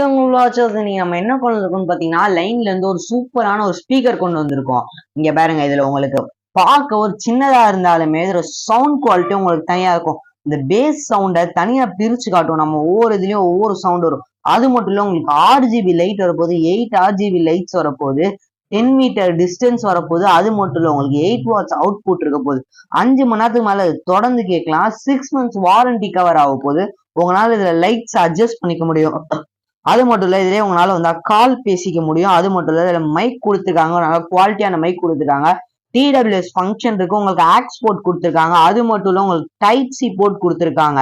நீங்க நம்ம என்ன கொண்டு வந்திருக்கோம்னு பாத்தீங்கன்னா லைன்ல இருந்து ஒரு சூப்பரான ஒரு ஸ்பீக்கர் கொண்டு வந்திருக்கோம். இங்க பாருங்க, இதுல உங்களுக்கு பார்க்க ஒரு சின்னதா இருந்தாலுமே இதோட சவுண்ட் குவாலிட்டி உங்களுக்கு தனியா இருக்கும். இந்த பேஸ் சவுண்டை தனியா பிரிச்சு காட்டும். நம்ம ஒவ்வொரு இதுலயும் ஒவ்வொரு சவுண்ட் வரும். அது மட்டும் இல்ல, உங்களுக்கு 6GB லைட் வரப்போகுது, 8 RGB லைட்ஸ் வரப்போகுது, 10 மீட்டர் டிஸ்டன்ஸ் வரப்போகுது. அது மட்டும் இல்ல, உங்களுக்கு 8 வாட்ஸ் அவுட் புட் இருக்க போகுது. 5 மணி நேரத்துக்கு மேல தொடர்ந்து கேட்கலாம். 6 months வாரண்டி கவர் ஆக போகுது. உங்களால இதுல லைட்ஸ் அட்ஜஸ்ட் பண்ணிக்க முடியும். அது மட்டும் இல்ல, இதுலயே உங்களால வந்து கால் பேசிக்க முடியும். அது மட்டும் இல்ல, இதுல மைக் கொடுத்துருக்காங்க, நல்ல குவாலிட்டியான மைக் கொடுத்துருக்காங்க. TWS ஃபங்க்ஷன் இருக்கு, உங்களுக்கு ஆக்ஸ் போர்ட் கொடுத்துருக்காங்க. அது மட்டும் இல்ல, உங்களுக்கு டைப் சி போர்ட் கொடுத்துருக்காங்க.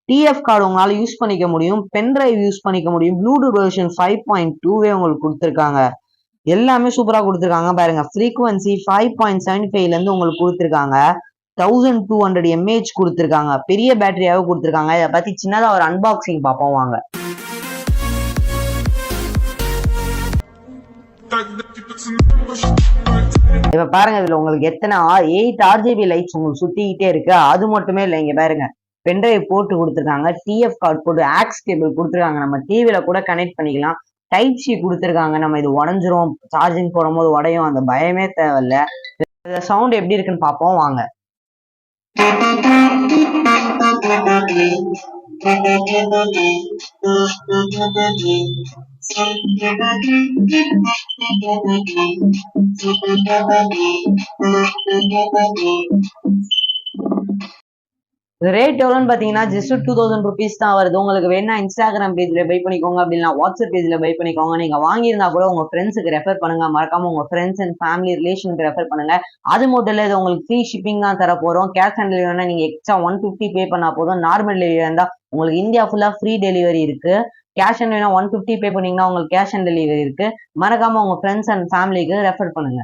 TF கார்டு உங்களால யூஸ் பண்ணிக்க முடியும், பென் டிரைவ் யூஸ் பண்ணிக்க முடியும். ப்ளூடூத் வெர்ஷன் 5.2 உங்களுக்கு கொடுத்துருக்காங்க. எல்லாமே சூப்பரா கொடுத்துருக்காங்க. பாருங்க, ஃப்ரீக்வன்சி 5.75 இருந்து உங்களுக்கு கொடுத்துருக்காங்க. 1200 mAh கொடுத்துருக்காங்க. பெரிய பேட்டரியாவே கொடுத்துருக்காங்க. இதை பத்தி சின்னதா ஒரு அன்பாக்சிங் பார்ப்போம் வாங்க. இப்ப பாருங்க, இதுல உங்களுக்கு எத்தனை 8 RGB லைட்ஸ் உங்களுக்கு சுத்திக்கிட்டே இருக்கு. அது மட்டுமே இல்லை, இங்க பாருங்க, பென்ட்ரைவ் போட்டு கொடுத்துருக்காங்க, TF கார்டு போட்டு ஆக்ஸ் கேபிள் கொடுத்துருக்காங்க. நம்ம டிவில கூட கனெக்ட் பண்ணிக்கலாம். டைப் சி கொடுத்துருக்காங்க. நம்ம இது உடஞ்சிரும், சார்ஜிங் போடும் போது உடையும், அந்த பயமே தேவையில்ல. இந்த சவுண்ட் எப்படி இருக்குன்னு பார்ப்போம் வாங்க. ரேட் எவ்வளோன்னு பாத்தீங்கன்னா ஜஸ்ட் 2000 rupees தான் வருது. உங்களுக்கு வேணா இன்ஸ்டாகிராம் பேஜ்ல பை பண்ணிக்கோங்க, அப்படின்னா வாட்ஸ்அப் பேஜ்ல பை பண்ணிக்கோங்க. நீங்க வாங்கியிருந்தா கூட உங்க ஃப்ரெண்ட்ஸுக்கு ரெஃபர் பண்ணுங்க. மறக்காம உங்க ஃப்ரெண்ட்ஸ் அண்ட் ஃபேமிலி ரிலேஷனுக்கு ரெஃபர் பண்ணுங்க. அது மட்டும் இல்ல, இது உங்களுக்கு ஃப்ரீ ஷிப்பிங் தான் தர போறோம். கேஷ் ஆன் டெலிவரி நீங்க எக்ஸ்ட்ரா 150 பே பண்ணா போதும். நார்மல் டெலிவரி இருந்தா உங்களுக்கு இந்தியா ஃபுல்லா ஃப்ரீ டெலிவரி இருக்கு. கேஷ் ஆன் 150 பே பண்ணீங்கன்னா உங்களுக்கு கேஷ் ஆன் டெலிவரி இருக்கு. மறக்காம உங்க ஃப்ரெண்ட்ஸ் அண்ட் ஃபேமிலிக்கு ரெஃபர் பண்ணுங்க.